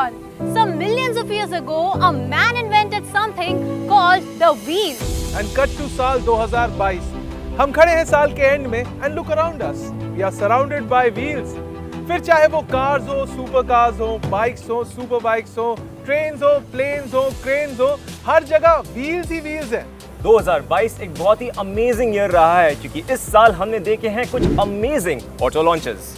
one. Some millions of years ago, a man invented something called the wheel. And cut to साल 2022. हम खड़े हैं साल के एंड में and look around us. We are surrounded by wheels. फिर चाहे वो कार्स हो, सुपर कार्स हो, बाइक्स हो, सुपर बाइक्स हो, ट्रेन्स हो, प्लेन्स हो, क्रेन्स हो, हर जगह व्हील्स ही व्हील्स हैं। 2022 एक बहुत ही अमेजिंग ईयर रहा है क्योंकि इस साल हमने देखे हैं कुछ अमेजिंग ऑटो लॉन्चेस।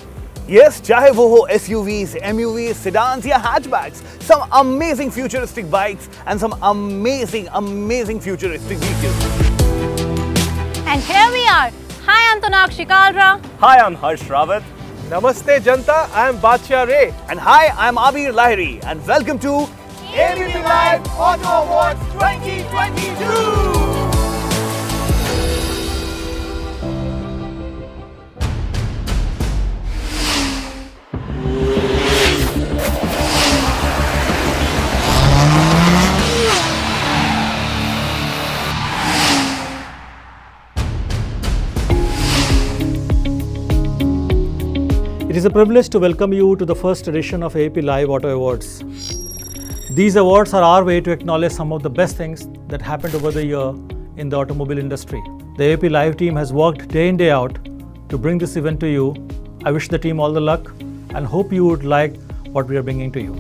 Yes, चाहे वो हो SUVs, MUVs, sedans या hatchbacks, some amazing futuristic bikes and some amazing futuristic vehicles. And here we are. Hi, I'm Tonakshi Kalra. Hi, I'm Harsh Rawat. नमस्ते जनता, I am बादशाह रे. And hi, I'm Abir Lahiri and welcome to ABP Live Auto Awards 2022. It is a privilege to welcome you to the first edition of ABP Live Auto Awards. These awards are our way to acknowledge some of the best things that happened over the year in the automobile industry. The ABP Live team has worked day in day out to bring this event to you. I wish the team all the luck and hope you would like what we are bringing to you.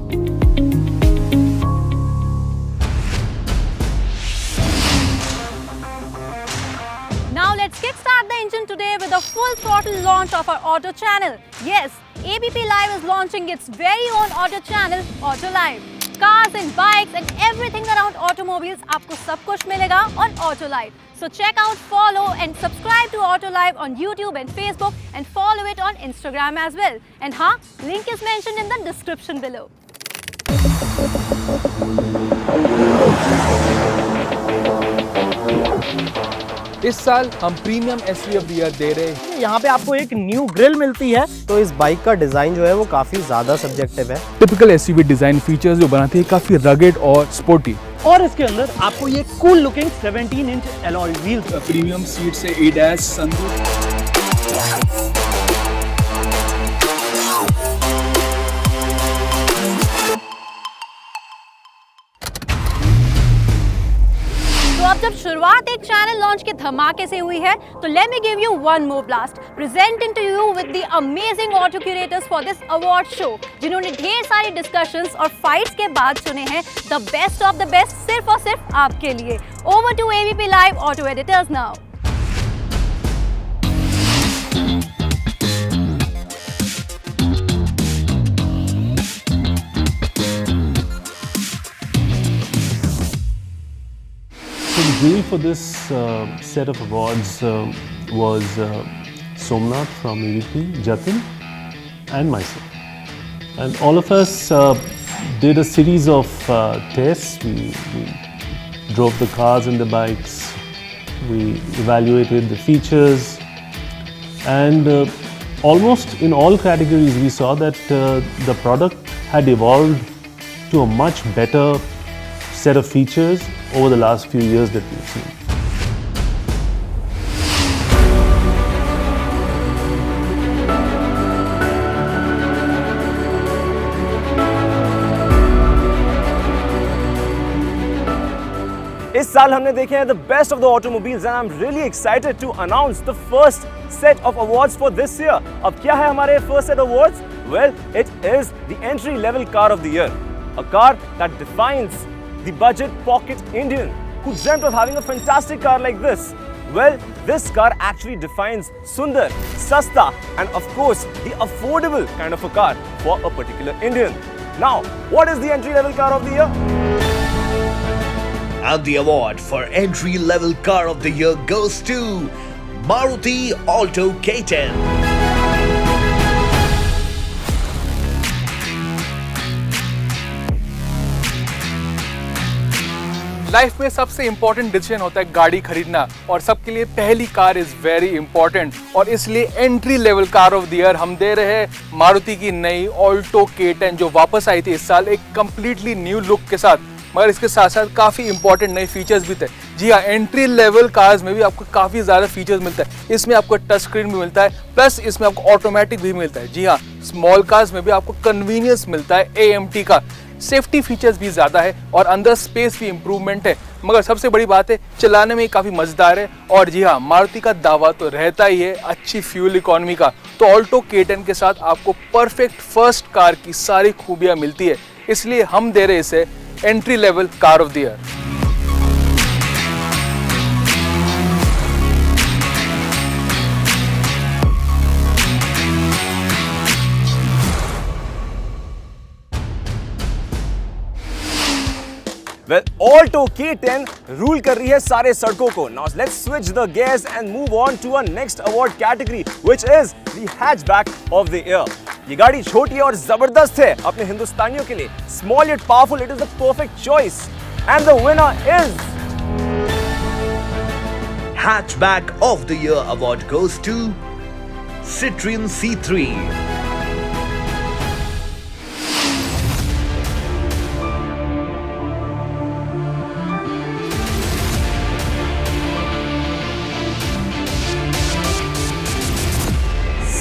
Now let's kickstart the engine today with a full throttle launch of our auto channel. Yes, ABP Live is launching its very own auto channel, Auto Live. Cars and bikes and everything around automobiles, आपको सब कुछ मिलेगा on Auto Live. So check out, follow and subscribe to Auto Live on YouTube and Facebook and follow it on Instagram as well. And हाँ, link is mentioned in the description below. इस साल हम premium SUV of the year दे रहे हैं। यहाँ पे आपको एक न्यू ग्रिल मिलती है, तो इस बाइक का डिजाइन जो है वो काफी ज्यादा सब्जेक्टिव है। टिपिकल एसयूवी डिजाइन फीचर्स जो बनाती है काफी रगेड और स्पोर्टी। और इसके अंदर आपको ये cool looking 17 inch alloy wheels, premium seat से ADAS सनरूफ। तो अब जब शुरुआत एक चैनल लॉन्च के धमाके से हुई है, तो let me give you one more blast presenting to you with the amazing auto curators for this award show, जिन्होंने ढेर सारी डिस्कशंस और फाइट्स के बाद चुने हैं the best of the best सिर्फ और सिर्फ आपके लिए। Over to ABP Live auto editors now. So the jury for this set of awards was Somnath from ABP, Jatin and myself. And all of us did a series of tests. We drove the cars and the bikes. We evaluated the features. And almost in all categories we saw that the product had evolved to a much better set of features over the last few years that we've seen. इस साल हमने देखे हैं the best of the automobiles and I'm really excited to announce the first set of awards for this year. अब क्या है हमारे first set awards? Well, it is the entry level car of the year. A car that defines the budget pocket Indian who dreamt of having a fantastic car like this. Well, this car actually defines Sundar, Sasta and of course the affordable kind of a car for a particular Indian. Now, what is the entry level car of the year? And the award for entry level car of the year goes to Maruti Alto K10. Life में सबसे important decision होता है गाड़ी खरीदना और सबके लिए पहली कार इज वेरी इंपॉर्टेंट और इसलिए entry level car of the year हम दे रहे हैं मारुति की नई ऑल्टो K10 जो वापस आई थी इस साल एक कंप्लीटली न्यू लुक के साथ, मगर इसके साथ साथ काफ़ी इंपॉर्टेंट नए फीचर्स भी थे। जी हाँ, एंट्री लेवल कार्स में भी आपको काफ़ी ज़्यादा फीचर्स मिलता है। इसमें आपको टच स्क्रीन भी मिलता है, प्लस इसमें आपको ऑटोमेटिक भी मिलता है। जी हाँ, स्मॉल कार्स में भी आपको कन्वीनियंस मिलता है AMT का। सेफ्टी फीचर्स भी ज़्यादा है और अंदर स्पेस भी इम्प्रूवमेंट है, मगर सबसे बड़ी बात है चलाने में काफ़ी मज़ेदार है। और जी हाँ, मारुति का दावा तो रहता ही है अच्छी फ्यूल इकोनॉमी का, तो ऑल्टो K10 के साथ आपको परफेक्ट फर्स्ट कार की सारी खूबियाँ मिलती है, इसलिए हम दे रहे इसे entry level car of the year. Well, Alto K10 rule कर रही है सारे सड़कों को। Now let's switch the gears and move on to our next award category, which is the hatchback of the year. ये गाड़ी छोटी और जबरदस्त है अपने हिंदुस्तानियों के लिए। Small yet powerful, it is the perfect choice. And the winner is Hatchback of the Year award goes to Citroen C3.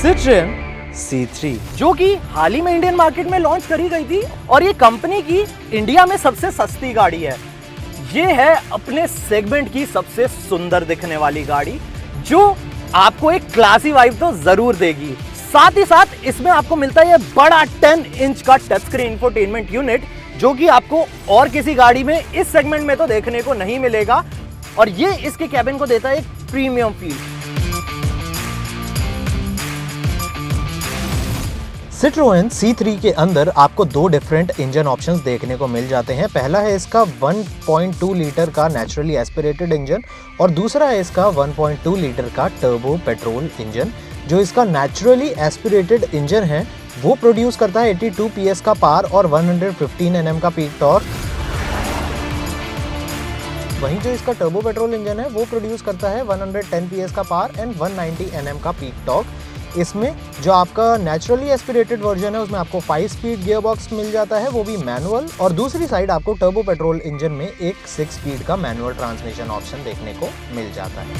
Citroen C3 जो कि हाल ही में इंडियन मार्केट में लॉन्च करी गई थी और ये कंपनी की इंडिया में सबसे सस्ती गाड़ी है। ये है अपने सेगमेंट की सबसे सुंदर दिखने वाली गाड़ी जो आपको एक क्लासी वाइब तो जरूर देगी। साथ ही साथ इसमें आपको मिलता है ये बड़ा 10 इंच का टच स्क्रीन इंफोटेनमेंट यूनिट जो कि आपको और किसी गाड़ी में इस सेगमेंट में तो देखने को नहीं मिलेगा और ये इसके कैबिन को देता है एक प्रीमियम फील। Citroen C3 के अंदर आपको दो डिफरेंट इंजन ऑप्शंस देखने को मिल जाते हैं। पहला है इसका 1.2 लीटर का नेचुरली एस्पिरेटेड इंजन और दूसरा है इसका 1.2 लीटर का टर्बो पेट्रोल इंजन। जो इसका नेचुरली एस्पिरेटेड इंजन है वो प्रोड्यूस करता है 82 PS का पावर और 115 Nm का पीक टॉर्क। वहीं जो इसका टर्बो पेट्रोल इंजन है वो प्रोड्यूस करता है 110 PS का पावर एंड 190 Nm का पीक टॉर्क। इसमें जो आपका नेचुरली एस्पिरेटेड वर्जन है उसमें आपको 5 स्पीड गियर बॉक्स मिल जाता है, वो भी मैनुअल, और दूसरी साइड आपको टर्बो पेट्रोल इंजन में एक 6 स्पीड का मैनुअल ट्रांसमिशन ऑप्शन देखने को मिल जाता है।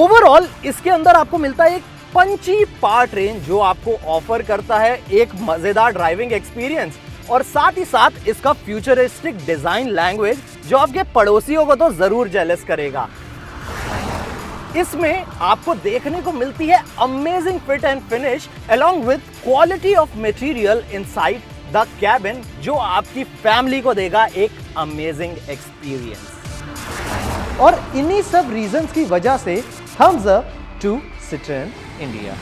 ओवरऑल इसके अंदर आपको मिलता है एक पंची पार्ट रेंज जो आपको ऑफर करता है एक मजेदार ड्राइविंग एक्सपीरियंस और साथ ही साथ इसका फ्यूचरिस्टिक डिजाइन लैंग्वेज जो आपके पड़ोसियों को तो जरूर जेलस करेगा। इसमें आपको देखने को मिलती है amazing fit and finish along with quality of material inside the cabin जो आपकी फैमिली को देगा एक अमेजिंग एक्सपीरियंस। और इन्हीं सब रीजंस की वजह से thumbs up to Citroen India.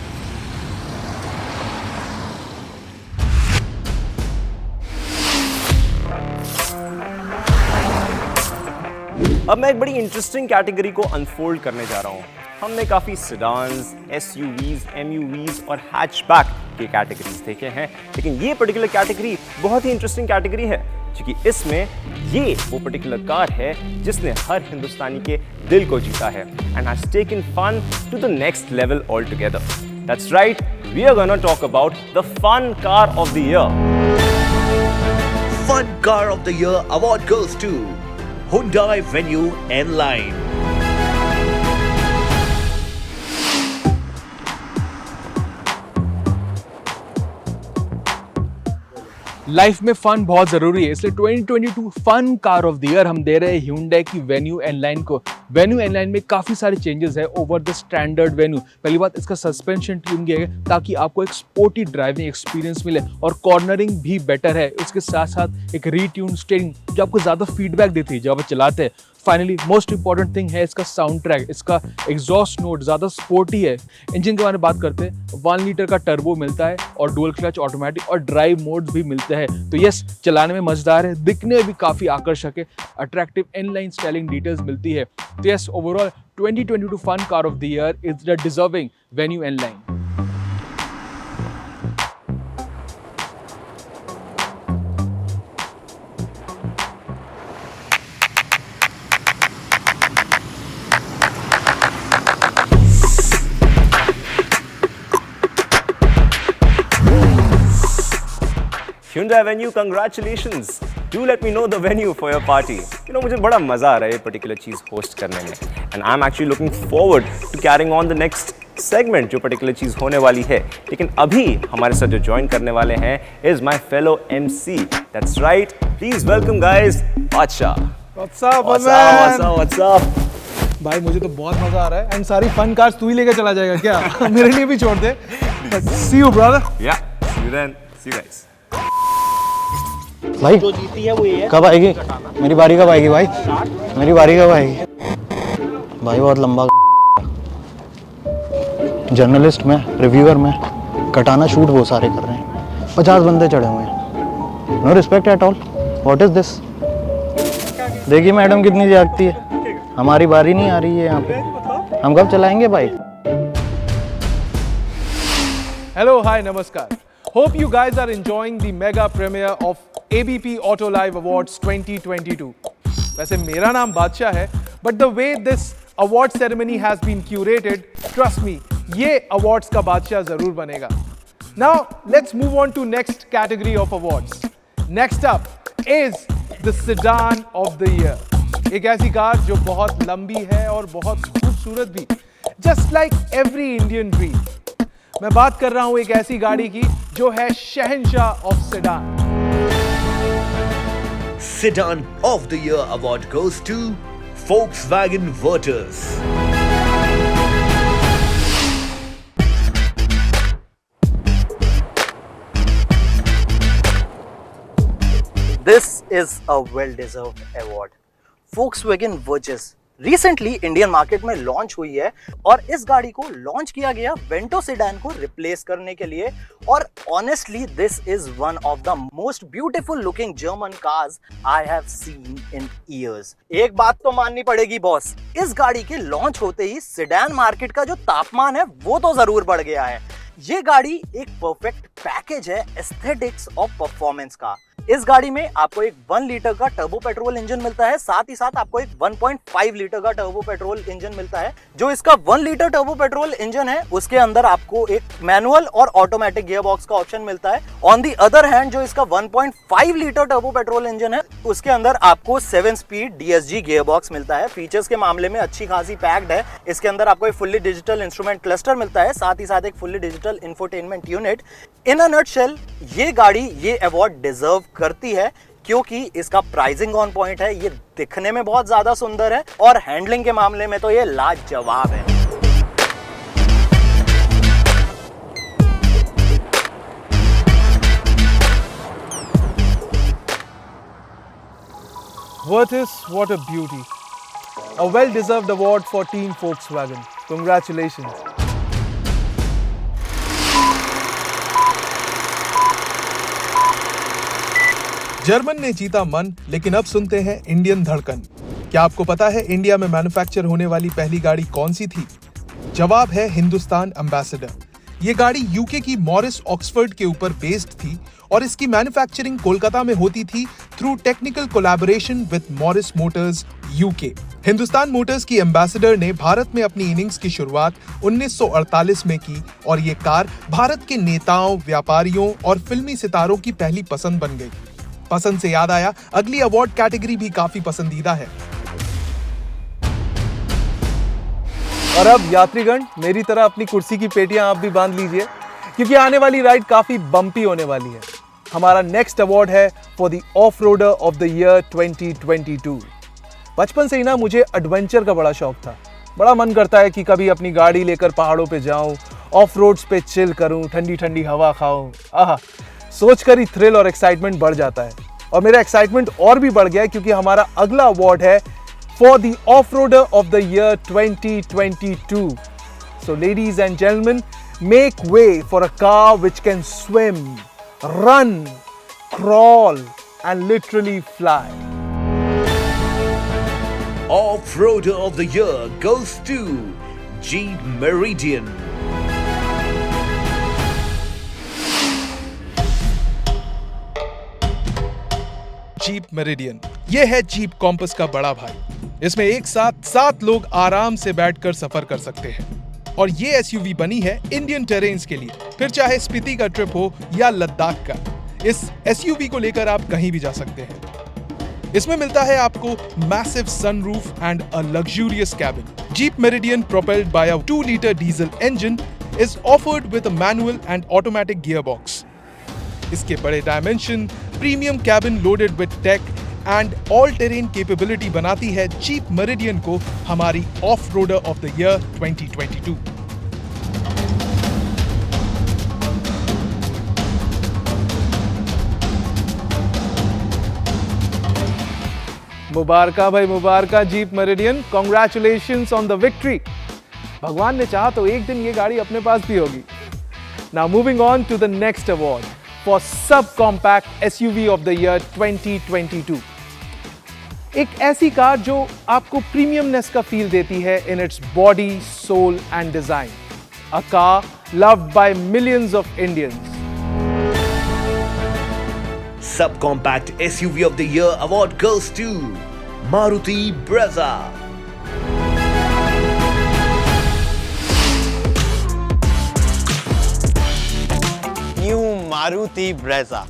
अब मैं एक बड़ी इंटरेस्टिंग कैटेगरी को अनफोल्ड करने जा रहा हूँ। हमने काफ़ी सिडान्स, SUVs, MUVs और हैचबैक के कैटेगरीज देखे हैं, लेकिन ये पर्टिकुलर कैटेगरी बहुत ही इंटरेस्टिंग कैटेगरी है क्योंकि इसमें ये वो पर्टिकुलर कार है जिसने हर हिंदुस्तानी के दिल को जीता है and has taken fun to the next level all together. That's right, we are gonna talk about the fun car of the year. Fun Car of the Year award goes to Hyundai Venue N-Line. Life में fun बहुत जरूरी है, इसलिए 2022 fun car of the year हम दे रहे हैं Hyundai की Venue N-Line को। Venue N-Line में काफी सारे चेंजेस है ओवर द स्टैंडर्ड Venue। पहली बात, इसका सस्पेंशन ट्यून किया गया ताकि आपको एक स्पोर्टी ड्राइविंग एक्सपीरियंस मिले और कॉर्नरिंग भी बेटर है। उसके साथ साथ एक रीट्यून स्टीयरिंग जो आपको ज्यादा फीडबैक देती है जब आप चलाते हैं। फाइनली मोस्ट इंपॉर्टेंट थिंग है इसका साउंड ट्रैक, इसका एग्जॉस्ट नोट ज़्यादा स्पोर्टी है। इंजन के बारे में बात करते हैं, 1 लीटर का टर्बो मिलता है और डुअल क्लच ऑटोमेटिक और ड्राइव मोड्स भी मिलते हैं। तो यस, चलाने में मजेदार है, दिखने में भी काफ़ी आकर्षक है, अट्रैक्टिव इनलाइन स्टाइलिंग डिटेल्स मिलती है। तो yes, overall 2022 fun car of the year is the deserving Venue N-Line। Hyundai Venue, congratulations! Do let me know the venue for your party. You know, मुझे बड़ा मजा आ रहा है ये पर्टिकुलर चीज होस्ट करने में, and I'm actually looking forward to carrying on the next segment जो पर्टिकुलर चीज होने वाली है। लेकिन अभी हमारे साथ जो ज्वाइन करने वाले हैं is my fellow MC, that's right, please welcome guys बादशाह। What's up, What's man? up, what's up? भाई मुझे तो बहुत मजा आ रहा है एंड सारी फन कार्स तू ही लेके चला जाएगा क्या? मेरे लिए भी छोड़ दे। See you, brother. Yeah, see you then. See you guys. भाई कब आएगी मेरी बारी, कब आएगी भाई, मेरी बारी कब आएगी भाई? बहुत लंबा जर्नलिस्ट में, रिव्यूअर में, कटाना शूट वो सारे कर रहे हैं, 50 बंदे चढ़े हुए हैं, no respect at all. What is this? देखिए मैडम कितनी जागती है, हमारी बारी नहीं आ रही है यहाँ पे, हम कब चलाएंगे bike? Hello, hi, namaskar. Hope you guys are enjoying the mega premiere of ABP Auto Live Awards 2022. वैसे मेरा नाम बादशाह है, but the way this award ceremony has been curated, trust me, ये awards का बादशाह जरूर बनेगा. Now, let's move on to next category of awards. Next up is the sedan of the year. एक ऐसी कार जो बहुत लंबी है और बहुत खूबसूरत भी, just like every Indian dream. मैं बात कर रहा हूं एक ऐसी गाड़ी की जो है शहंशाह of sedan. Sedan of the Year award goes to Volkswagen Virtus. This is a well-deserved award. Volkswagen Virtus recently Indian market में लॉन्च हुई है और इस गाड़ी को लॉन्च किया गया वेंटो सेडान को रिप्लेस करने के लिए। और honestly this is one of the most beautiful looking German cars I have seen in years. एक बात तो माननी पड़ेगी बॉस, इस गाड़ी के लॉन्च होते ही सेडान मार्केट का जो तापमान है वो तो जरूर बढ़ गया है। ये गाड़ी एक परफेक्ट पैकेज है एस्थेटिक्स और परफॉर्मेंस का। इस गाड़ी में आपको एक 1 लीटर का टर्बो पेट्रोल इंजन मिलता है, साथ ही साथ आपको एक 1.5 लीटर का टर्बो पेट्रोल इंजन मिलता है। जो इसका 1 लीटर टर्बो पेट्रोल इंजन है उसके अंदर आपको एक मैनुअल और ऑटोमेटिक गियर बॉक्स का ऑप्शन मिलता है। ऑन दी अदर हैंड जो इसका 1.5 लीटर टर्बो पेट्रोल इंजन है उसके अंदर आपको 7 स्पीड DSG गियर बॉक्स मिलता है। फीचर्स के मामले में अच्छी खासी पैक्ड है। इसके अंदर आपको एक फुल्ली डिजिटल इंस्ट्रूमेंट क्लस्टर मिलता है, साथ ही साथ एक fully digital infotainment unit. In a nutshell ये गाड़ी ये अवार्ड डिजर्व करती है क्योंकि इसका प्राइसिंग ऑन पॉइंट है, ये दिखने में बहुत ज्यादा सुंदर है और हैंडलिंग के मामले में तो ये लाजवाब है। Virtus, what a beauty. A well-deserved award for Team Volkswagen. Congratulations. German ने जीता मन, लेकिन अब सुनते हैं इंडियन धड़कन। क्या आपको पता है इंडिया में मैन्युफैक्चर होने वाली पहली गाड़ी कौन सी थी? जवाब है हिंदुस्तान एम्बेसडर। ये गाड़ी यूके की मॉरिस ऑक्सफोर्ड के ऊपर बेस्ड थी और इसकी मैन्युफैक्चरिंग कोलकाता में होती थी through technical collaboration with Morris Motors UK. Hindustan Motors की एम्बेसडर ने भारत में अपनी इनिंग्स की शुरुआत 1948 में की और ये कार भारत के नेताओं, व्यापारियों और फिल्मी सितारों की पहली पसंद बन गई। पसंद से याद आया, अगली अवार्ड कैटेगरी भी काफी पसंदीदा है। और अब यात्रीगण मेरी तरह अपनी कुर्सी की पेटियां आप भी बांध लीजिए क्योंकि आने वाली राइड काफी बम्पी होने वाली है। हमारा नेक्स्ट अवार्ड है for the of roader of the year 2022। बचपन से ही ना मुझे एडवेंचर का बड़ा शौक था। बड़ा मन करता है कि कभी अपनी गाड़ी लेकर पहाड़ों पे जाऊं, ऑफ रोड्स पे चिल करूं, ठंडी ठंडी हवा खाऊं। आहा, सोचकर ही थ्रिल और एक्साइटमेंट बढ़ जाता है। और मेरा एक्साइटमेंट और भी बढ़ गया है क्योंकि हमारा अगला अवार्ड है for the of roader of the year 2022। So ladies and gentleman, make way for a car which can swim, run, crawl and literally fly. Off-roader of the year goes to Jeep Meridian. Jeep meridian, ये है jeep compass का बड़ा भाई। इसमें एक साथ 7 लोग आराम से बैठकर सफर कर सकते हैं और ये एसयूवी बनी है इंडियन टेरेन्स के लिए, फिर चाहे स्पीति का ट्रिप हो या लद्दाख का। इस एसयूवी को लेकर आप कहीं भी जा सकते हैं। इसमें मिलता है आपको massive sunroof and a luxurious cabin. Jeep Meridian, propelled by a 2-liter diesel engine, is offered with a manual and automatic gearbox. इसके बड़े dimension, premium cabin loaded with tech and all terrain capability बनाती है Jeep Meridian को हमारी off roader of the year 2022. मुबारका भाई मुबारका Jeep Meridian, congratulations on the victory. भगवान ने चाहा तो एक दिन ये गाड़ी अपने पास भी होगी. Now moving on to the next award for sub compact SUV of the year 2022. एक ऐसी कार जो आपको प्रीमियमनेस का फील देती है in its body, soul and design. A car loved by millions of Indians. Subcompact SUV of the Year award goes to Maruti Brezza. New Maruti Brezza.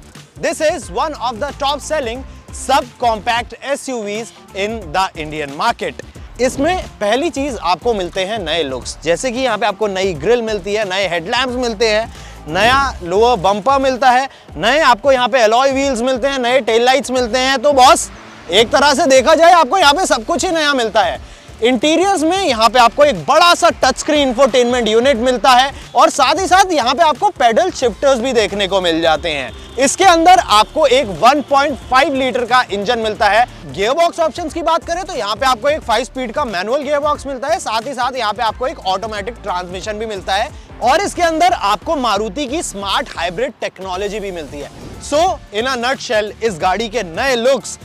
This is one of the top selling subcompact SUVs in the Indian market. इसमें पहली चीज आपको मिलते हैं नए looks, जैसे कि यहाँ पे आपको नई ग्रिल मिलती है, नए हेडलैम्प्स मिलते हैं, नया लोअर बम्पर मिलता है, नए आपको यहाँ पे अलॉय व्हील्स मिलते हैं, नए टेल लाइट्स मिलते हैं. तो बॉस एक तरह से देखा जाए आपको यहाँ पे सब कुछ ही नया मिलता है. इंटीरियर्स में यहाँ पे आपको एक बड़ा सा टच स्क्रीन इंफोटेनमेंट यूनिट मिलता है और साथ ही साथ यहाँ पे आपको पेडल शिफ्टर्स भी देखने को मिल जाते हैं. इसके अंदर आपको एक 1.5 लीटर का इंजन मिलता है. गियरबॉक्स ऑप्शंस की बात करें तो यहाँ पे आपको एक 5 स्पीड का मैनुअल गियरबॉक्स मिलता है, साथ ही साथ यहाँ पे आपको एक ऑटोमेटिक ट्रांसमिशन भी मिलता है और इसके अंदर आपको मारुति की स्मार्ट हाइब्रिड टेक्नोलॉजी भी मिलती है. सो इन अ नटशेल इस गाड़ी के नए लुक्स,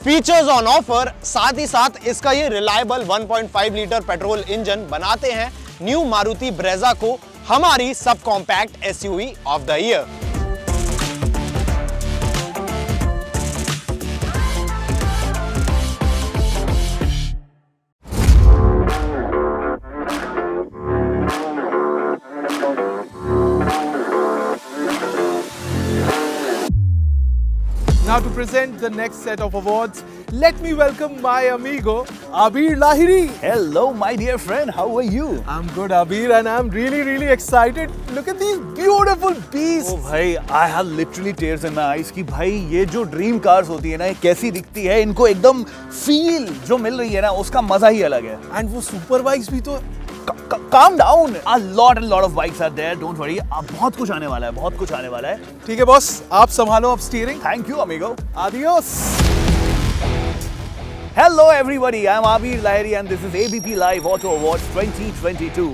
फीचर्स ऑन ऑफर, साथ ही साथ इसका ये रिलायबल 1.5 लीटर पेट्रोल इंजन बनाते हैं न्यू मारुति ब्रेजा को हमारी सब compact SUV of the year. Now to present the next set of awards, let me welcome my amigo Abir Lahiri. Hello, my dear friend. How are you? I'm good, Abir, and I'm really excited. Look at these beautiful beasts. Oh भाई, I have literally tears in my eyes कि भाई ये जो dream cars होती है ना, ये कैसी दिखती है, इनको एकदम फील जो मिल रही है ना, उसका मजा ही अलग है. And वो सुपर बाइक्स भी तो Calm down. A lot of bikes are there. Don't worry. अब बहुत कुछ आने वाला है, बहुत कुछ आने वाला है. ठीक है बॉस, आप संभालो अब steering. Thank you, amigo. Adios. Hello everybody, I am Abir Lahiri and this is ABP Live Auto Awards 2022.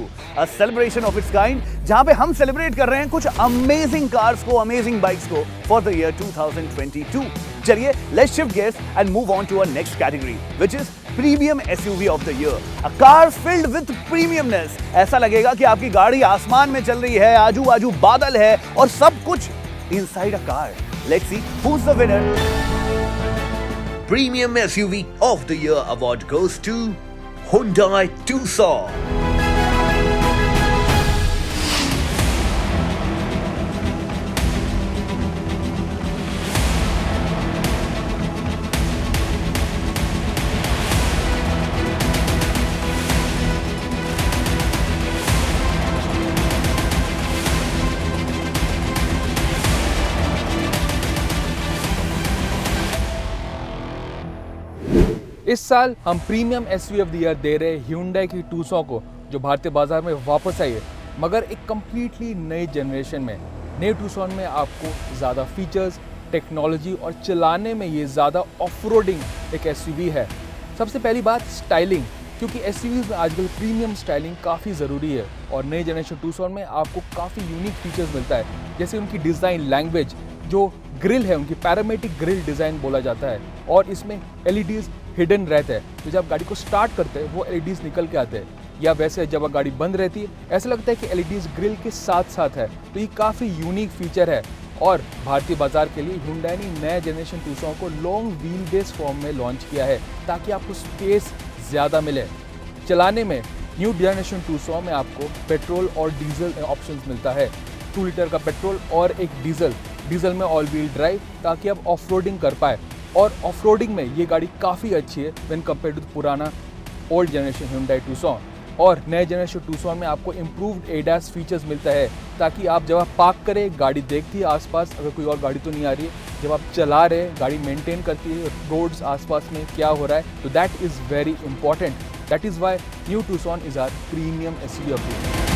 A celebration of its kind, जहाँ पे हम सेलिब्रेट कर रहे हैं कुछ अमेजिंग कार्स को, अमेजिंग बाइक्स को for the year 2022. चलिए, let's shift gears and move on to our next category, which is Premium SUV of the Year. A car filled with premiumness. ऐसा लगेगा कि आपकी गाड़ी आसमान में चल रही है, आजू-बाजू बादल है और सब कुछ inside a car. Let's see who's the winner. Premium SUV of the Year award goes to Hyundai Tucson. इस साल हम premium SUV of the year दे रहे Hyundai की Tucson को, जो भारतीय बाजार में वापस आई है, मगर एक कम्प्लीटली नई जनरेशन में. नए Tucson में आपको ज़्यादा फीचर्स, टेक्नोलॉजी और चलाने में ये ज़्यादा ऑफ-रोडिंग एक एसयूवी है. सबसे पहली बात स्टाइलिंग, क्योंकि एसयूवीज में आजकल प्रीमियम स्टाइलिंग काफ़ी ज़रूरी है और नई जनरेशन Tucson में आपको काफ़ी यूनिक फीचर्स मिलता है, जैसे उनकी डिज़ाइन लैंग्वेज, जो ग्रिल है उनकी पैरामेटिक ग्रिल डिज़ाइन बोला जाता है और इसमें LEDs हिडन रहता है. तो जब गाड़ी को स्टार्ट करते हैं वो LEDs निकल के आते हैं, या वैसे जब गाड़ी बंद रहती है ऐसा लगता है कि LEDs ग्रिल के साथ साथ है. तो ये काफ़ी यूनिक फीचर है और भारतीय बाजार के लिए Hyundai ने नया जनरेशन Tucson को लॉन्ग व्हील बेस फॉर्म में लॉन्च किया है ताकि आपको स्पेस ज़्यादा मिले. चलाने में न्यू जनरेशन Tucson में आपको पेट्रोल और डीजल ऑप्शंस मिलता है. 2 लीटर का पेट्रोल और एक डीजल में ऑल व्हील ड्राइव ताकि आप ऑफ रोडिंग कर पाए. और ऑफ-रोडिंग में ये गाड़ी काफ़ी अच्छी है व्हेन कंपेयर टू पुराना ओल्ड जनरेशन Hyundai Tucson। और नए जनरेशन Tucson में आपको इम्प्रूव्ड ADAS फीचर्स मिलता है, ताकि आप जब आप पार्क करें, गाड़ी देखती है आसपास अगर कोई और गाड़ी तो नहीं आ रही है, जब आप चला रहे हैं गाड़ी मेंटेन करती है रोड्स आसपास में क्या हो रहा है, तो that is very important. That is why new Tucson is our premium SUV of the year.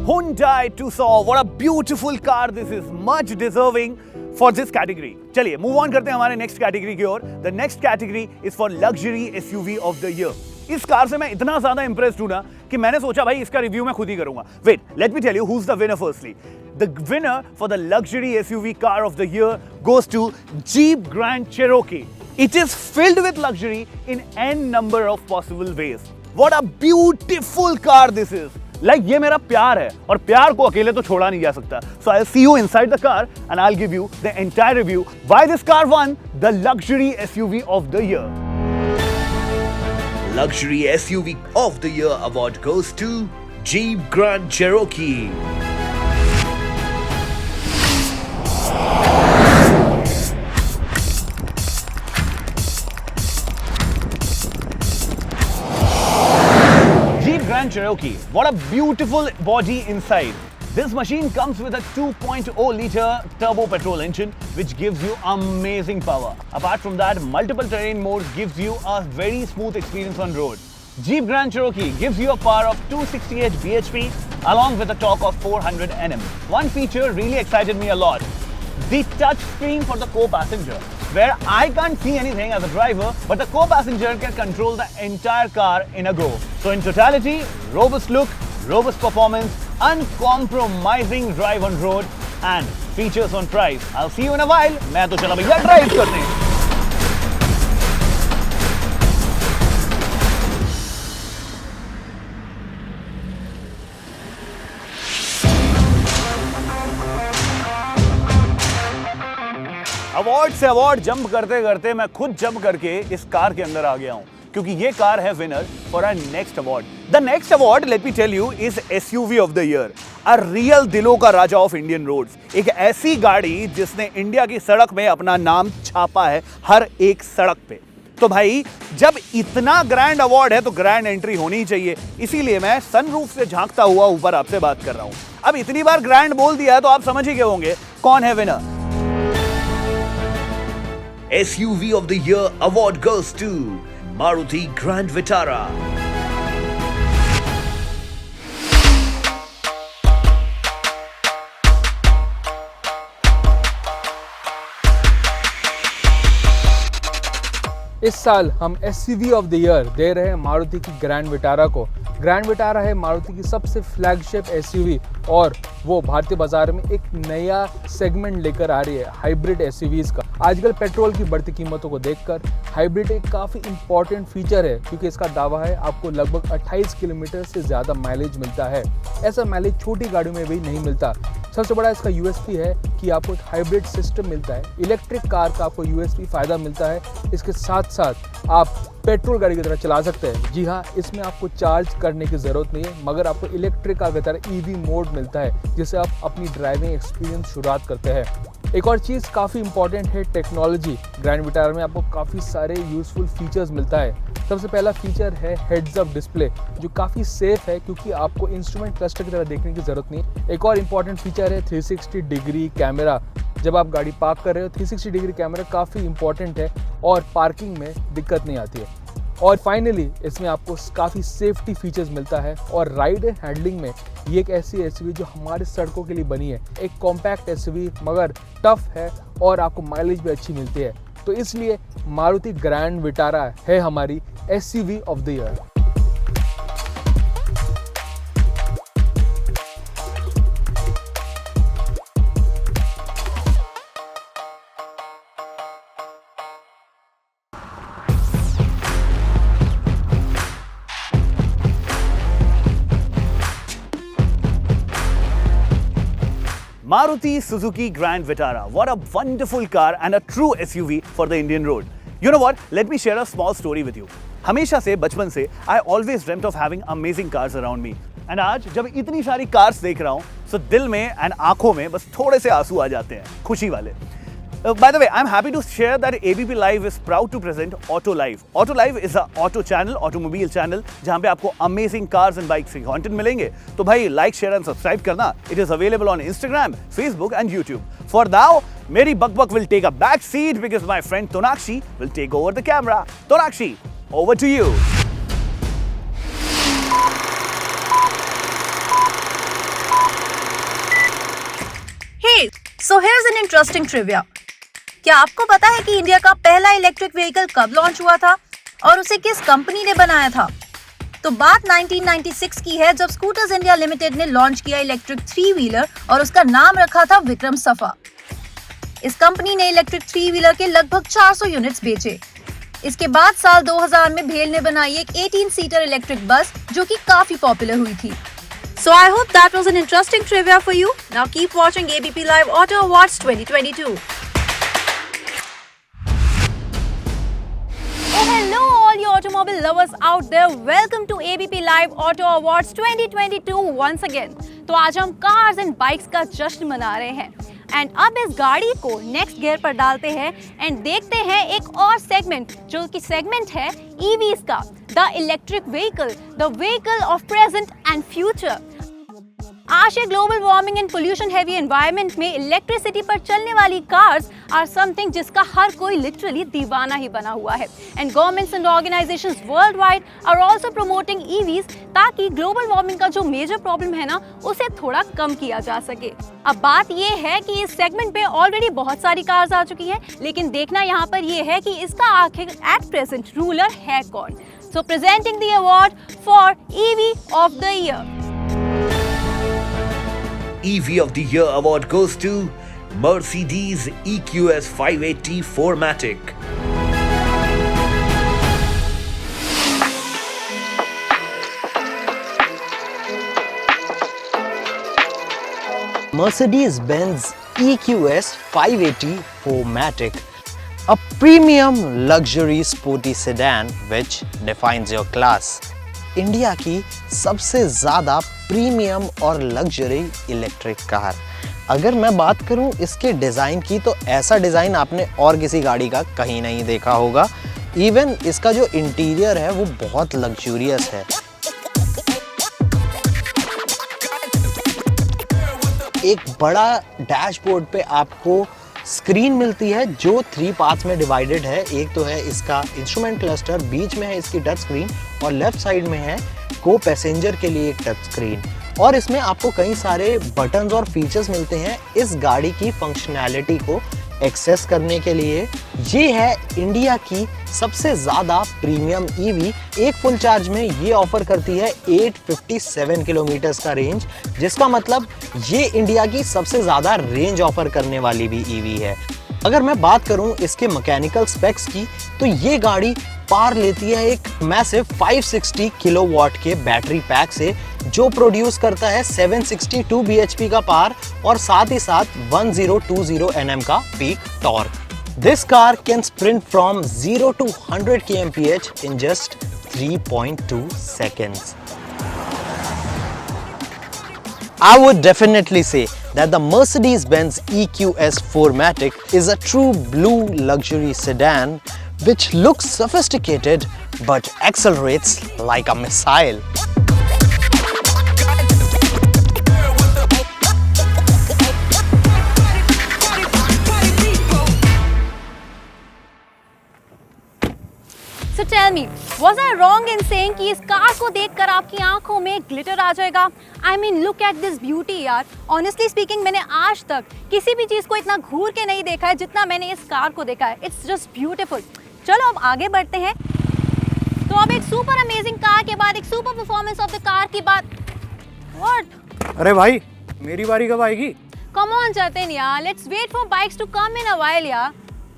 Hyundai Tucson, what a beautiful car this is, much deserving for this category. चलिए मूव ऑन करते हैं हमारे next category की ओर। The next category is for luxury SUV of the year. इस car से मैं इतना ज्यादा इंप्रेस्ड हूं ना कि मैंने सोचा भाई इसका रिव्यू मैं खुद ही करूंगा। Wait, let me tell you who is the winner firstly. The winner for the luxury SUV car of the year goes to Jeep Grand Cherokee. It is filled with luxury in n number of possible ways. What a beautiful car this is. ये मेरा प्यार है और प्यार को अकेले तो छोड़ा नहीं जा सकता। So I'll see you inside the car and I'll give you the entire review why this car won the luxury SUV of the year. Luxury SUV of the year award goes to Jeep Grand Cherokee. Grand Cherokee, what a beautiful body inside. This machine comes with a 2.0 liter turbo petrol engine which gives you amazing power. Apart from that, multiple terrain modes gives you a very smooth experience on road. Jeep Grand Cherokee gives you a power of 268 bhp along with a torque of 400 Nm. One feature really excited me a lot. The touch screen for the co-passenger, where I can't see anything as a driver, but the co-passenger can control the entire car in a go. So in totality, robust look, robust performance, uncompromising drive on road, and features on price. I'll see you in a while. मैं तो चला भैया drive करते हैं। Award से award jump करते करते मैं खुद जंप करके इस कार के अंदर आ गया हूं, क्योंकि ये कार है winner for our next award. The next award, let me tell you, is SUV of the year. A real दिलों का राजा ऑफ इंडियन रोड्स। एक ऐसी गाड़ी जिसने इंडिया की सड़क में अपना नाम छापा है, हर एक सड़क पे। तो भाई जब इतना ग्रैंड अवार्ड है तो ग्रैंड एंट्री होनी ही चाहिए, इसीलिए मैं सनरूफ से झांकता हुआ ऊपर आपसे बात कर रहा हूं। अब इतनी बार ग्रैंड बोल दिया है तो आप समझ ही गए होंगे कौन है winner. SUV of the year award goes to Maruti Grand Vitara. इस साल हम SUV ऑफ द ईयर दे रहे हैं मारुति की ग्रैंड विटारा को। ग्रैंड विटारा है मारुति की सबसे फ्लैगशिप SUV और वो भारतीय बाजार में एक नया सेगमेंट लेकर आ रही है हाइब्रिड SUVs का। आजकल पेट्रोल की बढ़ती कीमतों को देखकर हाइब्रिड एक काफ़ी इंपॉर्टेंट फीचर है, क्योंकि इसका दावा है आपको लगभग 28 किलोमीटर से ज़्यादा माइलेज मिलता है। ऐसा माइलेज छोटी गाड़ियों में भी नहीं मिलता। सबसे बड़ा इसका USP है कि आपको एक हाइब्रिड सिस्टम मिलता है। इलेक्ट्रिक कार का आपको USP फ़ायदा मिलता है, इसके साथ साथ आप पेट्रोल गाड़ी की तरह चला सकते हैं। जी हाँ, इसमें आपको चार्ज करने की ज़रूरत नहीं है, मगर आपको इलेक्ट्रिक कार की तरह EV मोड मिलता है, जिससे आप अपनी ड्राइविंग एक्सपीरियंस शुरुआत करते हैं। एक और चीज़ काफ़ी इंपॉर्टेंट है टेक्नोलॉजी। ग्रैंड विटारा में आपको काफ़ी सारे यूज़फुल फीचर्स मिलता है। सबसे पहला फीचर है हेड्स अप डिस्प्ले, जो काफ़ी सेफ है क्योंकि आपको इंस्ट्रूमेंट क्लस्टर की तरह देखने की ज़रूरत नहीं। एक और इम्पॉर्टेंट फीचर है 360 डिग्री कैमरा। जब आप गाड़ी पार्क कर रहे हो 360 डिग्री कैमरा काफ़ी इंपॉर्टेंट है और पार्किंग में दिक्कत नहीं आती है। और फाइनली इसमें आपको काफ़ी सेफ्टी फीचर्स मिलता है और राइड एंड हैंडलिंग में ये एक ऐसी SUV जो हमारे सड़कों के लिए बनी है। एक कॉम्पैक्ट SUV मगर टफ है और आपको माइलेज भी अच्छी मिलती है। तो इसलिए मारुति ग्रैंड विटारा है हमारी SUV of the year. Maruti Suzuki Grand Vitara. What a wonderful car and a true SUV for the Indian road. You know what? Let me share a small story with you. हमेशा से बचपन से I always dreamt of having amazing cars around me. And आज जब इतनी सारी cars देख रहा हूँ, so दिल में and आंखों में बस थोड़े से आंसू आ जाते हैं, खुशी वाले. By the way, I'm happy to share that ABP Live is proud to present Auto Live. Auto Live is a auto channel, automobile channel, जहाँ पे आपको amazing cars and bikes के content मिलेंगे. तो भाई like, share and subscribe करना. It is available on Instagram, Facebook and YouTube. For now, मेरी बकबक will take a back seat because my friend Tonakshi will take over the camera. Tonakshi, over to you. Hey, so here's an interesting trivia. क्या आपको पता है कि India का पहला electric vehicle कब लॉन्च हुआ था और उसे किस कंपनी ने बनाया था? तो बात 1996 की है जब स्कूटर्स इंडिया लिमिटेड ने लॉन्च किया इलेक्ट्रिक 3-व्हीलर और उसका नाम रखा था विक्रम सफा. इस कंपनी ने इलेक्ट्रिक 3-व्हीलर के लगभग 400 यूनिट्स बेचे. इसके बाद साल 2000 में भेल ने बनाई एक 18-सीटर इलेक्ट्रिक बस जो कि काफी पॉपुलर हुई थी. So I hope that was an interesting trivia for you. Now keep watching ABP Live Auto Awards 2022. Oh, hello all you automobile lovers out there. Welcome to ABP Live Auto Awards 2022 once again. तो आज हम cars and bikes का जश्न मना रहे हैं and अब इस गाड़ी को नेक्स्ट गियर पर डालते हैं एंड देखते हैं एक और सेगमेंट जो कि सेगमेंट है EVs का, the electric vehicle, the vehicle of present and future. आज के global warming and pollution heavy environment में इलेक्ट्रिसिटी पर चलने वाली कार्स आर समथिंग जिसका हर कोई लिटरली दीवाना ही बना हुआ है and governments and organisations worldwide are also promoting EVs ताकि ग्लोबल वार्मिंग का जो मेजर प्रॉब्लम है ना उसे थोड़ा कम किया जा सके. अब बात ये है कि इस सेगमेंट पे ऑलरेडी बहुत सारी कार्स आ चुकी हैं लेकिन देखना यहाँ पर ये है कि इसका आखिर एट प्रेजेंट रूलर है कौन. So presenting the award for EV of the year. EV of the Year award goes to Mercedes EQS 580 4MATIC. Mercedes-Benz EQS 580 4MATIC, a premium luxury sporty sedan which defines your class. India की सबसे ज़्यादा premium और luxury electric car. अगर मैं बात करूं इसके design की तो ऐसा डिज़ाइन आपने और किसी गाड़ी का कहीं नहीं देखा होगा. इवन इसका जो इंटीरियर है वो बहुत लग्जूरियस है. एक बड़ा डैशबोर्ड पे आपको स्क्रीन मिलती है जो 3 पार्ट्स में डिवाइडेड है. एक तो है इसका इंस्ट्रूमेंट क्लस्टर, बीच में है इसकी टच स्क्रीन और लेफ्ट साइड में है को पैसेंजर के लिए एक टच स्क्रीन. और इसमें आपको कई सारे बटन्स और फीचर्स मिलते हैं इस गाड़ी की फंक्शनैलिटी को एक्सेस करने के लिए. ये है इंडिया की सबसे ज़्यादा प्रीमियम EV. एक फुल चार्ज में ये ऑफर करती है 857 किलोमीटर्स का रेंज, जिसका मतलब ये इंडिया की सबसे ज़्यादा रेंज ऑफर करने वाली भी EV है. अगर मैं बात करूं इसके मैकेनिकल स्पेक्स की तो ये गाड़ी पार लेती है एक मैसिव 560 किलोवाट के बैटरी पैक से जो प्रोड्यूस करता है 762 bhp का पावर और साथ ही साथ 1020 Nm का peak torque. This car can sprint from 0 to 100 kmph in just 3.2 seconds. I would definitely say that the Mercedes-Benz EQS 4MATIC is a true blue luxury sedan which looks sophisticated but accelerates like a missile. So tell me, was I wrong in saying कि इस car को देखकर आपकी आंखों में glitter आ जाएगा? I mean, look at this beauty यार. Honestly speaking, मैंने आज तक किसी भी चीज़ को इतना घूर के नहीं देखा है जितना मैंने इस कार को देखा है. It's just beautiful. चलो अब आगे बढ़ते हैं. तो अब एक सुपर अमेजिंग कार के बाद एक super performance of the car की बात. What? अरे भाई, मेरी बारी कब आएगी? Come on जतिन यार, let's wait for bikes to come in a while यार.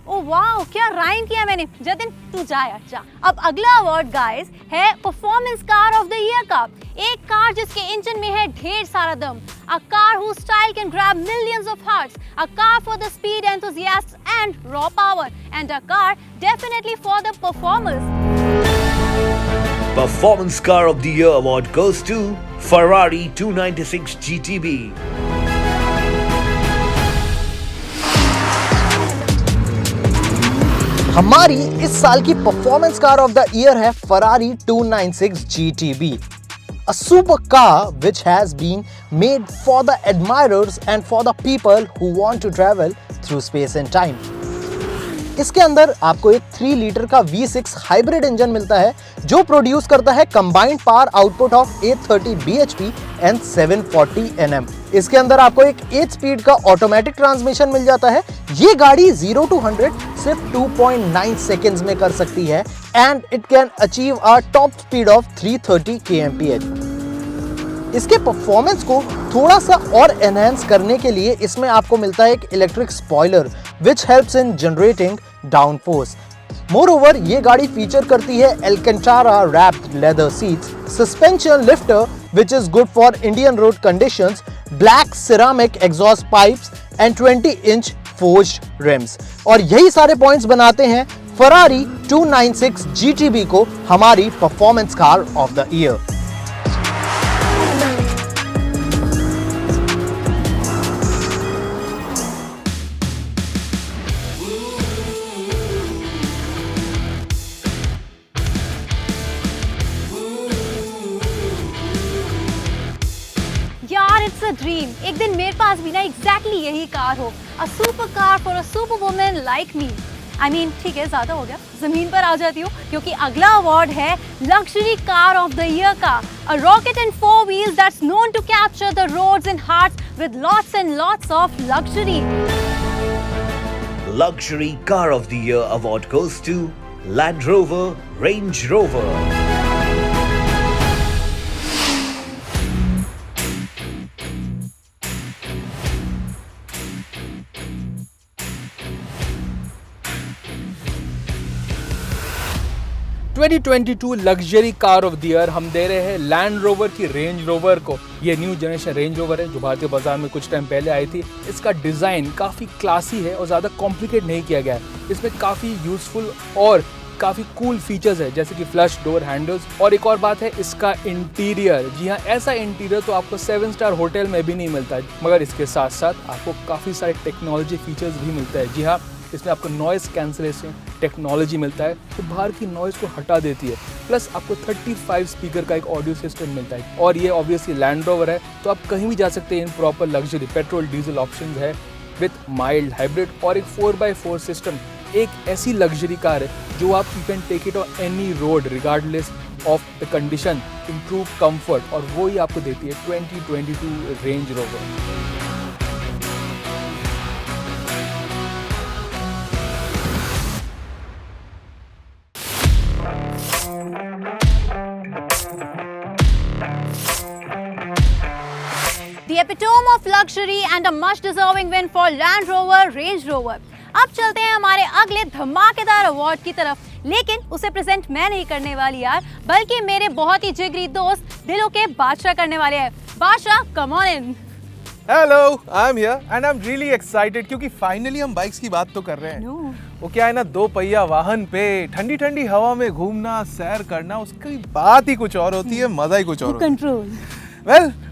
ओह वाह, क्या राइम किया मैंने. जतिन तू जा यार जा. अब अगला अवार्ड गाइस है performance car of the year का. एक कार जिसके इंजन में है ढेर सारा दम. A car whose style can grab millions of hearts. A car for the speed enthusiasts and raw power. And a car definitely for the performers. Performance Car of the Year award goes to Ferrari 296 GTB. हमारी इस साल की performance car of the year है Ferrari 296 GTB. A supercar which has been made for the admirers and for the people who want to travel through space and time. इसके अंदर आपको एक 3 litre का V6 हाइब्रिड इंजन मिलता है जो produce करता है combined power output of 830 bhp and 740 Nm. इसके अंदर आपको एक 8 स्पीड का ऑटोमेटिक ट्रांसमिशन मिल जाता है. ये गाड़ी 0 to 100 सिर्फ 2.9 सेकेंड्स में कर सकती है and it can achieve a top speed of 330 kmph. इसके परफॉर्मेंस को थोड़ा सा और एनहांस करने के लिए इसमें आपको मिलता है एक electric spoiler which helps in generating downforce. Moreover ये गाड़ी फीचर करती है Alcantara wrapped leather seats, suspension lifter which is good for Indian road conditions, black ceramic exhaust pipes and 20-inch forged rims. और यही सारे पॉइंट्स बनाते हैं Ferrari 296 GTB को हमारी performance car of the year. यार इट्स अ ड्रीम. एक दिन मेरे पास भी ना एग्जैक्टली यही कार हो. A super car for a super woman like me. I mean ठीक है, ज्यादा हो गया, जमीन पर आ जाती हूँ क्योंकि अगला अवार्ड है luxury car of the year का. A rocket and 4 wheels that's known to capture the roads and hearts with lots and lots of luxury. Luxury Car of the Year award goes to Land Rover Range Rover. ...2022 luxury car of the year हम दे रहे हैं land rover की range rover को. ये new generation range rover है जो भारतीय बाजार में कुछ टाइम पहले आई थी. इसका डिज़ाइन काफ़ी क्लासी है और ज़्यादा कॉम्प्लिकेट नहीं किया गया है. इसमें काफ़ी यूजफुल और काफ़ी कूल फीचर्स है जैसे कि फ्लश डोर हैंडल्स. और एक और बात है इसका इंटीरियर. जी हाँ, ऐसा इंटीरियर तो आपको 7 स्टार होटल में भी नहीं मिलता है, मगर इसके साथ साथ आपको काफ़ी सारे टेक्नोलॉजी फीचर्स भी मिलता है. जी हाँ, इसमें आपको नॉइज़ कैंसलेशन टेक्नोलॉजी मिलता है तो बाहर की नॉइज़ को हटा देती है. प्लस आपको 35 स्पीकर का एक ऑडियो सिस्टम मिलता है. और ये ऑब्वियसली लैंड रोवर है तो आप कहीं भी जा सकते हैं in proper luxury. Petrol diesel option है विथ माइल्ड हाइब्रिड और एक 4x4 सिस्टम. एक ऐसी लग्जरी कार है जो आप you can take it on any road regardless of the condition. Improve comfort और वो ही आपको देती है 2022 Range Rover. The epitome of luxury and a much deserving win for Land Rover Range Rover. अब चलते हैं हमारे अगले धमाकेदार अवार्ड की तरफ. लेकिन उसे प्रेजेंट मैं नहीं करने वाली यार, बल्कि मेरे बहुत ही जिगरी दोस्त दिलों के बादशाह करने वाले हैं. बादशाह, come on in. Hello, I am here and I am really excited क्योंकि फाइनली हम बाइक्स की बात तो कर रहे हैं. वो क्या है ना, 2 पहिया वाहन पे ठंडी ठंडी हवा में घूमना, सैर करना, उसकी बात ही कुछ और होती है, मजा ही कुछ और होता है. कंट्रोल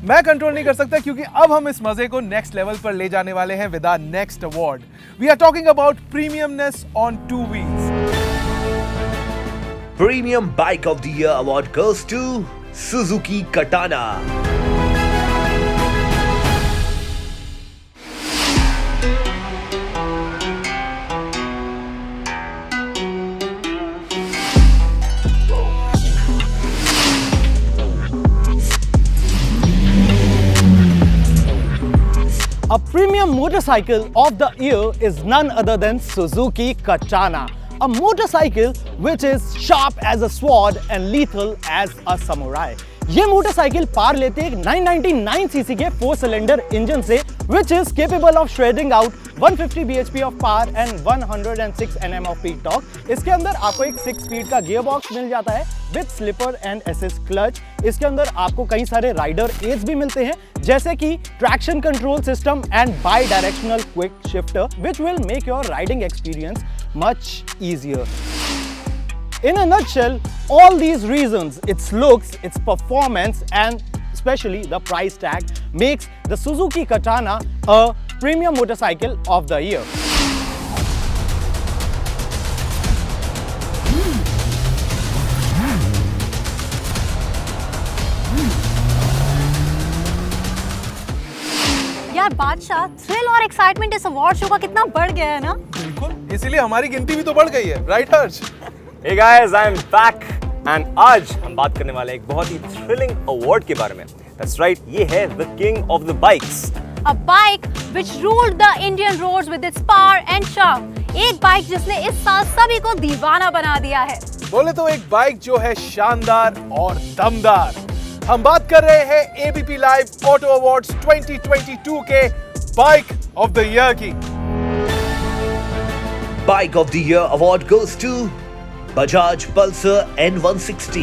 मैं कंट्रोल नहीं कर सकता क्योंकि अब हम इस मजे को नेक्स्ट लेवल पर ले जाने वाले हैं with our next award. We are talking about premiumness on 2 wheels. Premium Bike of the Year award goes to Suzuki Katana. A premium motorcycle of the year is none other than Suzuki Katana, a motorcycle which is sharp as a sword and lethal as a samurai. ये motorcycle पार लेते हैं 999 CC के 4 cylinder engine से, which is capable of shredding out 150 bhp of power and 106 Nm of peak torque। इसके अंदर आपको एक 6 speed का गियर बॉक्स मिल जाता है with slipper and assist clutch. इसके अंदर आपको कई सारे राइडर एड्स भी मिलते हैं, जैसे कि traction control system and by directional quick shifter, which will make your riding experience much easier. In a nutshell, all these reasons, its looks, its performance, and especially the price tag makes the Suzuki Katana a premium motorcycle of the year. यार बादशाह, thrill और excitement इस award show का कितना बढ़ गया है ना। बिल्कुल, इसीलिए हमारी गिनती भी तो बढ़ गई है, right Harsh? Hey guys, I am back and आज हम बात करने वाले हैं एक बहुत ही थ्रिलिंग अवार्ड के बारे में। That's right, ये है the king of the bikes. A bike which ruled the Indian roads with its power and charm. एक बाइक जिसने इस साल सभी को दीवाना बना दिया है। बोले तो एक बाइक जो है शानदार और दमदार। हम बात कर रहे हैं एबीपी लाइव ऑटो अवार्ड्स 2022 के बाइक ऑफ द ईयर की। Bike of the Year award goes to Bajaj Pulsar N160.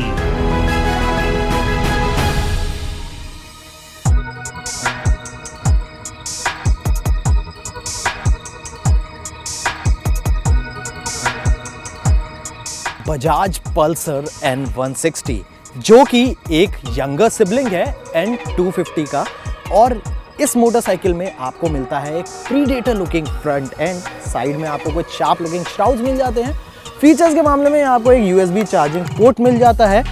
Bajaj Pulsar N160, जो कि एक यंगर सिबलिंग है N250 का, और इस मोटरसाइकिल में आपको मिलता है एक predator looking front end, side में आपको कुछ शार्प लुकिंग श्राउड्स मिल जाते हैं। फीचर्स के मामले में आपको एक USB चार्जिंग पोर्ट मिल जाता है।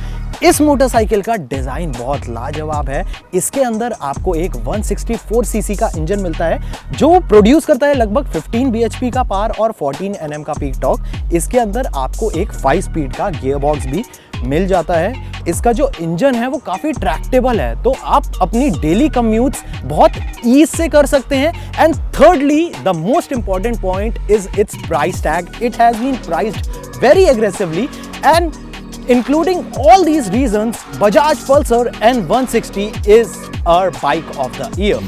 इस मोटरसाइकिल का डिज़ाइन बहुत लाजवाब है। इसके अंदर आपको एक 164 सीसी का इंजन मिलता है जो प्रोड्यूस करता है लगभग 15 bhp का पावर और 14 Nm का पीक टॉर्क। इसके अंदर आपको एक 5 स्पीड का गियर बॉक्स भी मिल जाता है। इसका जो इंजन है वो काफ़ी ट्रैक्टेबल है, तो आप अपनी डेली कम्यूट्स बहुत ईज से कर सकते हैं। And thirdly, the most important point is its price tag. It has been priced very aggressively, and including all these reasons, Bajaj Pulsar N160 is our bike of the year.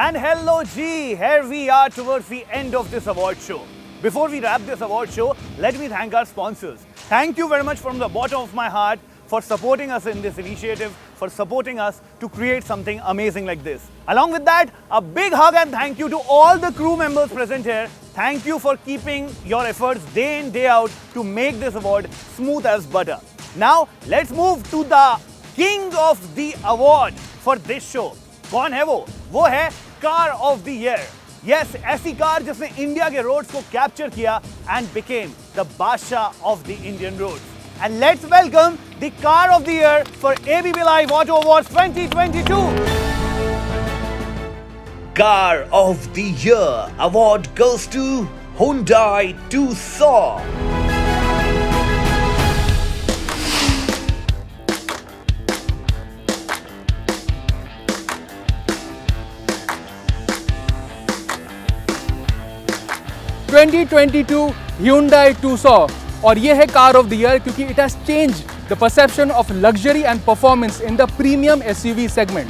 And hello G, here we are towards the end of this award show. Before we wrap this award show, let me thank our sponsors. Thank you very much from the bottom of my heart for supporting us in this initiative, for supporting us to create something amazing like this. Along with that, a big hug and thank you to all the crew members present here. Thank you for keeping your efforts day in, day out to make this award smooth as butter. Now, let's move to the king of the award for this show. कौन है वो? वो है car of the year. Yes, ऐसी car जिसने India के roads को capture किया एंड बिकेम द बादशाह of the Indian roads. And let's welcome the car of the year for ABP Live Auto Awards 2022. Car of the Year award goes to Hyundai Tucson. Hyundai Tucson, और ये है car of the year क्योंकि it has changed the perception of luxury and performance in the premium SUV segment.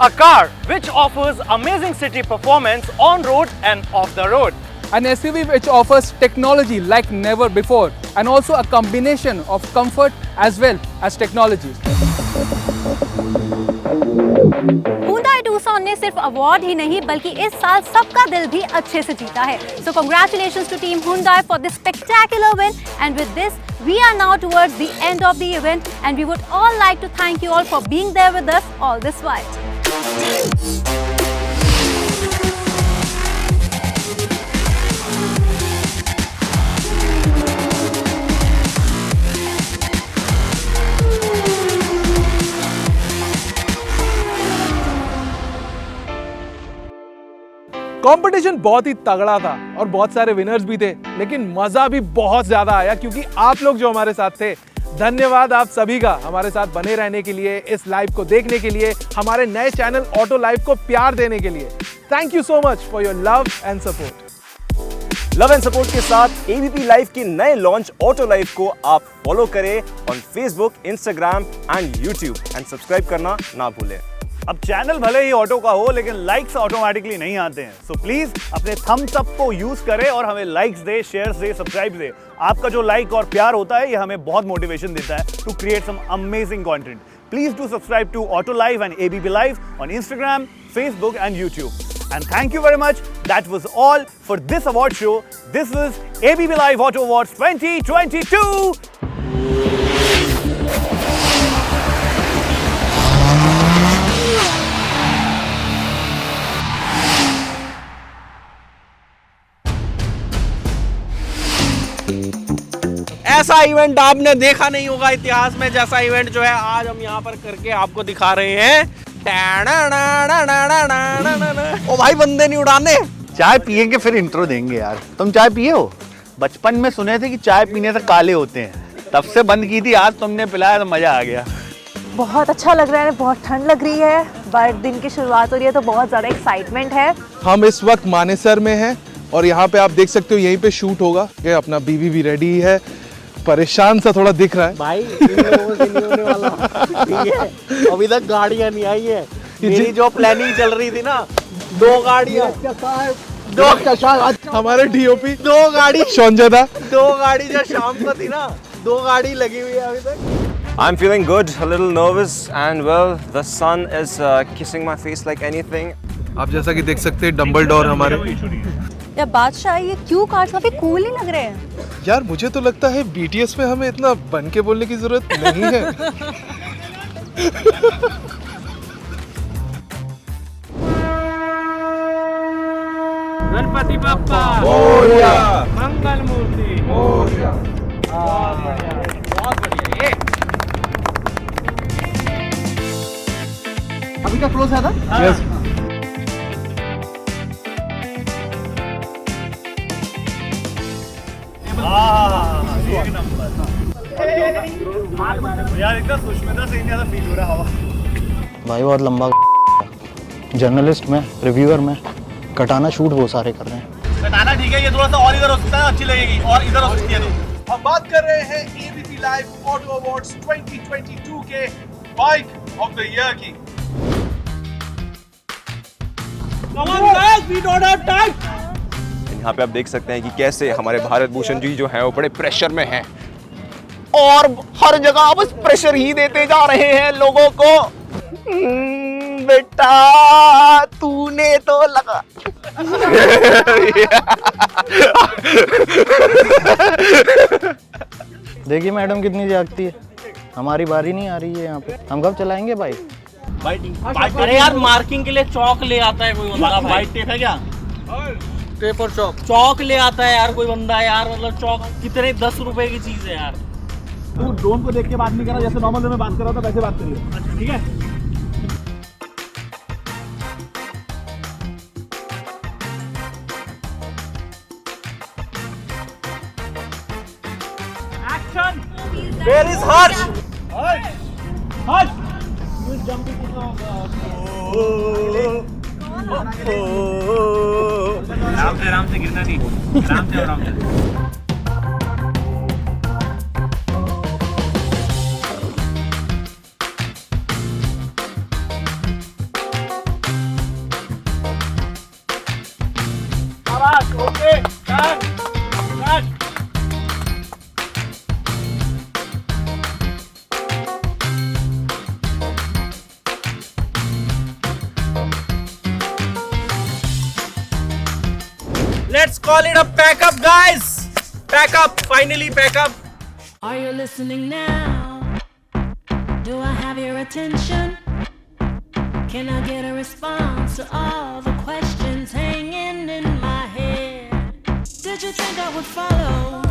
A car which offers amazing city performance on road and off the road. An SUV which offers technology like never before and also a combination of comfort as well as technology. Hyundai Tucson ने सिर्फ award ही नहीं बल्कि इस साल सबका दिल भी अच्छे से जीता है। So congratulations to Team Hyundai for this spectacular win, and with this we are now towards the end of the event, and we would all like to thank you all for being there with us all this while. Competition बहुत ही तगड़ा था और बहुत सारे winners भी थे, लेकिन मजा भी बहुत ज्यादा आया क्योंकि आप लोग जो हमारे साथ थे। धन्यवाद आप सभी का हमारे साथ बने रहने के लिए, इस लाइव को देखने के लिए, हमारे नए चैनल ऑटो लाइव को प्यार देने के लिए। Thank you so much for your love and support. Love and support के साथ एबीपी लाइव के नए लॉन्च ऑटो लाइव को आप फॉलो करें on Facebook, Instagram and YouTube and subscribe करना ना भूलें। अब चैनल भले ही ऑटो का हो लेकिन लाइक्स ऑटोमेटिकली नहीं आते हैं, सो प्लीज अपने थम्स अप को यूज करें और हमें लाइक्स दे, शेयर्स दे, सब्सक्राइब दे। आपका जो लाइक और प्यार होता है ये हमें बहुत मोटिवेशन देता है to create some amazing content. Please do subscribe to Auto Live and ABP Live on Instagram, Facebook and YouTube. And thank you very much. That was all for this award show. This was ABP Live Auto Awards 2022. ऐसा event आपने देखा नहीं होगा इतिहास में, जैसा event जो है आज हम यहाँ पर करके आपको दिखा रहे हैं। ओ भाई बंदे नहीं उड़ाने। चाय पिएंगे फिर इंट्रो देंगे यार। तुम चाय पिए हो? बचपन में सुने थे कि चाय पीने से काले होते हैं, तब से बंद की थी। आज तुमने पिलाया तो मजा आ गया। बहुत अच्छा लग रहा है, बहुत ठंड लग रही है, बट दिन की शुरुआत हो रही है तो बहुत ज़्यादा एक्साइटमेंट है। हम इस वक्त मानेसर में हैं और यहाँ पे आप देख सकते हो यहीं पे शूट होगा। ये अपना बीवी भी रेडी है, परेशान सा थोड़ा दिख रहा है भाई। इन लोगों से नहीं होने वाला, ठीक है? अभी तक गाड़ियाँ नहीं आई है। मेरी जो प्लानिंग चल रही थी ना, 2 गाड़ियाँ, हमारे डीओपी 2 गाड़ी शौंजदा, 2 गाड़ी जो शाम को थी ना, 2 गाड़ी लगी हुई है अभी तक। I'm feeling good, a little nervous and well, the sun is kissing my face like anything. आप जैसा कि देख सकते हैं डम्बलडोर हमारे। या बादशाह, ये क्यों कार्ड्स काफी कूल ही लग रहे हैं। यार मुझे तो लगता है बीटीएस में हमें इतना बन के बोलने की जरूरत नहीं है। गणपति बप्पा मोरया, मंगल मूर्ति मोरया। बहुत बढ़िया। ये अभी का क्लोज है था? यस। यार एकदम सुष्मिता सेन जैसा फील हो रहा है हवा। भाई बहुत लंबा जर्नलिस्ट में, रिव्यूअर में, कटाना शूट वो सारे कर रहे हैं। कटाना ठीक है, ये थोड़ा सा और इधर हो सकता है, अच्छी लगेगी, और इधर हो सकती है तो। हम बात कर रहे हैं एबीपी लाइव ऑटो अवार्ड्स 2022 के बाइक ऑफ द ईयर की। यहाँ पे आप देख सकते हैं कि कैसे हमारे भारत भूषण जी जो हैं वो बड़े प्रेशर में हैं और हर जगह बस प्रेशर ही देते जा रहे हैं लोगों को। बेटा तूने तो लगा। देखिए मैडम कितनी जागती है, हमारी बारी नहीं आ रही है यहाँ पे, हम कब चलाएंगे बाइक? अरे यार मार्किंग के लिए चौक ले आता है कोई बंदा। भाई टेप है क्या? टेप और चौक ले आता है यार कोई बंदा यार। मतलब चौक कितने 10 रुपए की चीज है यार। तू ड्रोन को देख के बात नहीं कर रहा, जैसे नॉर्मल में बात कर रहा था वैसे बात करिए। अच्छा ठीक है। Where is Harsh? Harsh! आराम से गिरना नहीं, आराम से। Okay, cut. Let's call it a pack up, guys. Pack up, finally pack up. Are you listening now? Do I have your attention? Can I get a response to all the questions hanging in my head? Did you think I would follow